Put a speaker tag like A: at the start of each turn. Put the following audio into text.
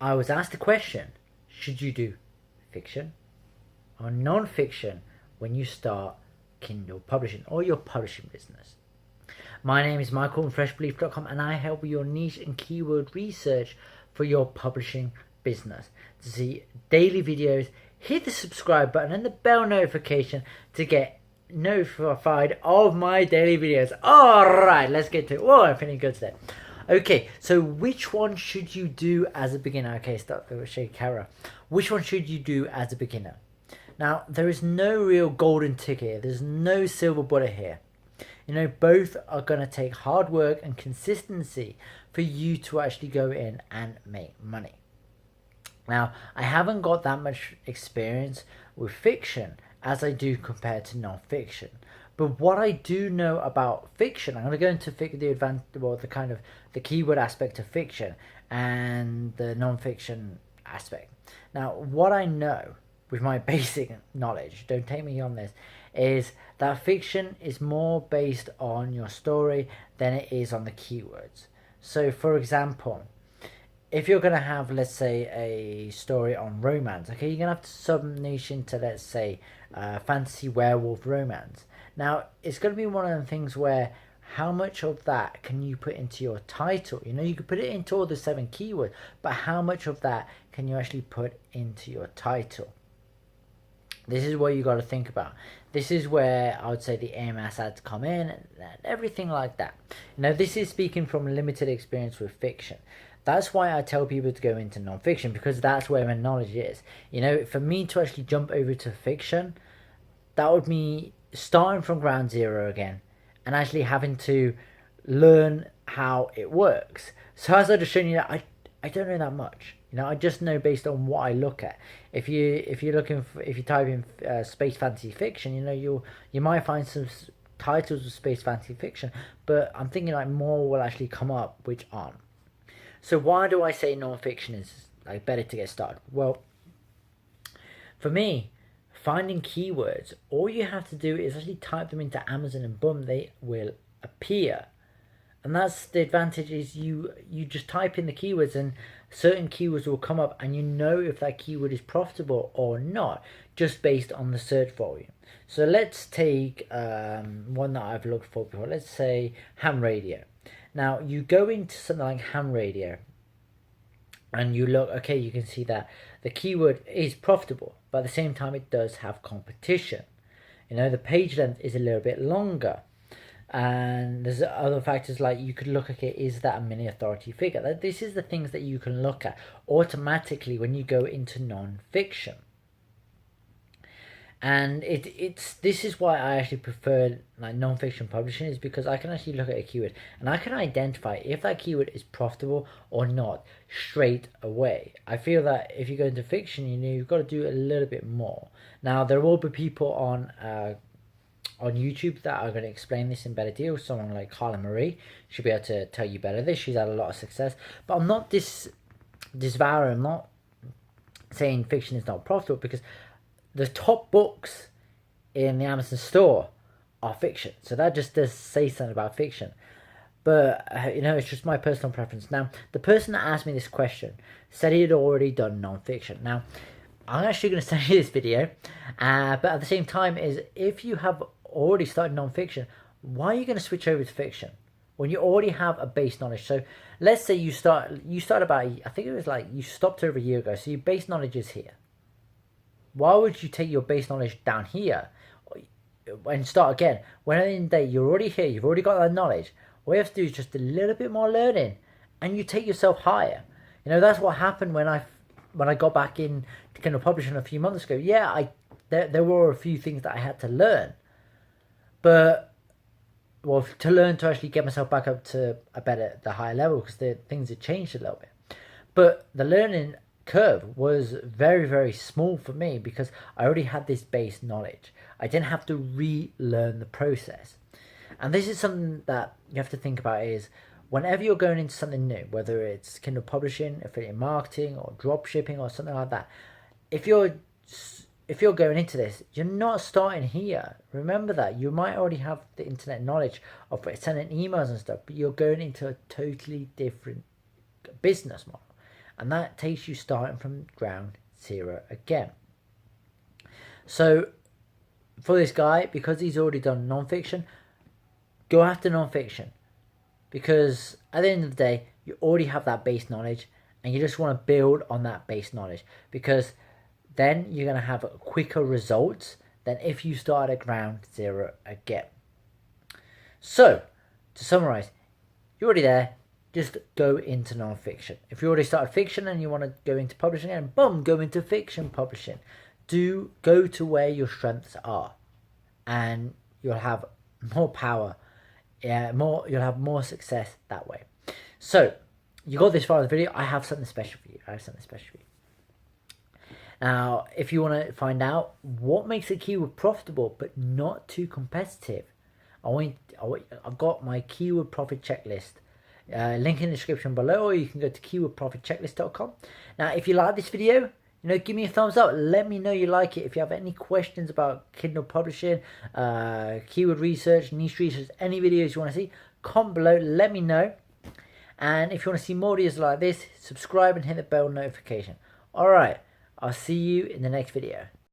A: I was asked the question, should you do fiction or non-fiction when you start Kindle publishing or your publishing business? My name is Michael from freshbelief.com, and I help with your niche and keyword research for your publishing business. To see daily videos, hit the subscribe button and the bell notification to get notified of my daily videos. Alright, let's get to it. Whoa, I'm feeling good today. Okay, so which one should you do as a beginner? Okay, start with shake camera. Which one should you do as a beginner? Now, there is no real golden ticket. There's no silver bullet here. You know, both are going to take hard work and consistency for you to actually go in and make money. Now, I haven't got that much experience with fiction as I do compared to non-fiction. But what I do know about fiction, I'm going to go into the keyword aspect of fiction and the non-fiction aspect. Now, what I know with my basic knowledge, don't take me on this, is that fiction is more based on your story than it is on the keywords. So, for example, if you're going to have, let's say, a story on romance, okay, you're going to have to sub-niche into, let's say, fantasy werewolf romance. Now, it's going to be one of the things where how much of that can you put into your title? You know, you could put it into all the 7 keywords, but how much of that can you actually put into your title? This is what you got to think about. This is where I would say the AMS ads come in and everything like that. You know, this is speaking from limited experience with fiction. That's why I tell people to go into non-fiction, because that's where my knowledge is. You know, for me to actually jump over to fiction, that would be starting from ground zero again and actually having to learn how it works. So as I just shown you that, I don't know that much. You know, I just know based on what I look at. If you type in space fantasy fiction, you know, you might find some titles of space fantasy fiction, but I'm thinking like more will actually come up which aren't. So why do I say non-fiction is like better to get started? Well, for me, finding keywords, all you have to do is actually type them into Amazon and boom, they will appear. And that's the advantage, is you just type in the keywords and certain keywords will come up, and you know if that keyword is profitable or not just based on the search volume. So let's take one that I've looked for before. Let's say ham radio. Now you go into something like ham radio and you look, okay, you can see that the keyword is profitable, but at the same time it does have competition. You know, the page length is a little bit longer. And there's other factors like you could look at it, is that a mini authority figure? This is the things that you can look at automatically when you go into non-fiction. And this is why I actually prefer like non-fiction publishing, is because I can actually look at a keyword and I can identify if that keyword is profitable or not straight away. I feel that if you go into fiction, you know, you've got to do a little bit more. Now there will be people on YouTube that are going to explain this in better deal. Someone like Carla Marie should be able to tell you better this. She's had a lot of success. But I'm not disavowing, I'm not saying fiction is not profitable, because the top books in the Amazon store are fiction. So that just does say something about fiction. But, you know, it's just my personal preference. Now, the person that asked me this question said he had already done non-fiction. Now, I'm actually going to send you this video. But at the same time, is if you have already started non-fiction, why are you going to switch over to fiction when you already have a base knowledge? So let's say you start about, I think it was like you stopped over a year ago, so your base knowledge is here. Why would you take your base knowledge down here and start again when at the end of the day you're already here, you've already got that knowledge? All you have to do is just a little bit more learning and you take yourself higher. You know, that's what happened when I got back in to Kindle publishing a few months ago. Yeah, there were a few things that I had to learn. But, well, to learn to actually get myself back up to the higher level, because the things had changed a little bit. But the learning curve was very, very small for me because I already had this base knowledge. I didn't have to relearn the process. And this is something that you have to think about, is whenever you're going into something new, whether it's Kindle publishing, affiliate marketing, or drop shipping, or something like that, if you're going into this, you're not starting here. Remember that. You might already have the internet knowledge of sending emails and stuff, but you're going into a totally different business model. and that takes you starting from ground zero again. So for this guy, because he's already done non-fiction, go after non-fiction, because at the end of the day you already have that base knowledge and you just want to build on that base knowledge, because then you're going to have quicker results than if you start at ground zero again. So to summarize, you're already there, just go into non-fiction. If you already started fiction and you want to go into publishing, and boom, go into fiction publishing. Do go to where your strengths are, and you'll have more power. You'll have more success that way. So you got this far in the video. I have something special for you. Now, if you want to find out what makes a keyword profitable but not too competitive, I've got my keyword profit checklist. Link in the description below, or you can go to keywordprofitchecklist.com. Now, if you like this video, give me a thumbs up. Let me know you like it. If you have any questions about Kindle publishing, keyword research, niche research, any videos you want to see, comment below. Let me know. And if you want to see more videos like this, subscribe and hit the bell notification. Alright, I'll see you in the next video.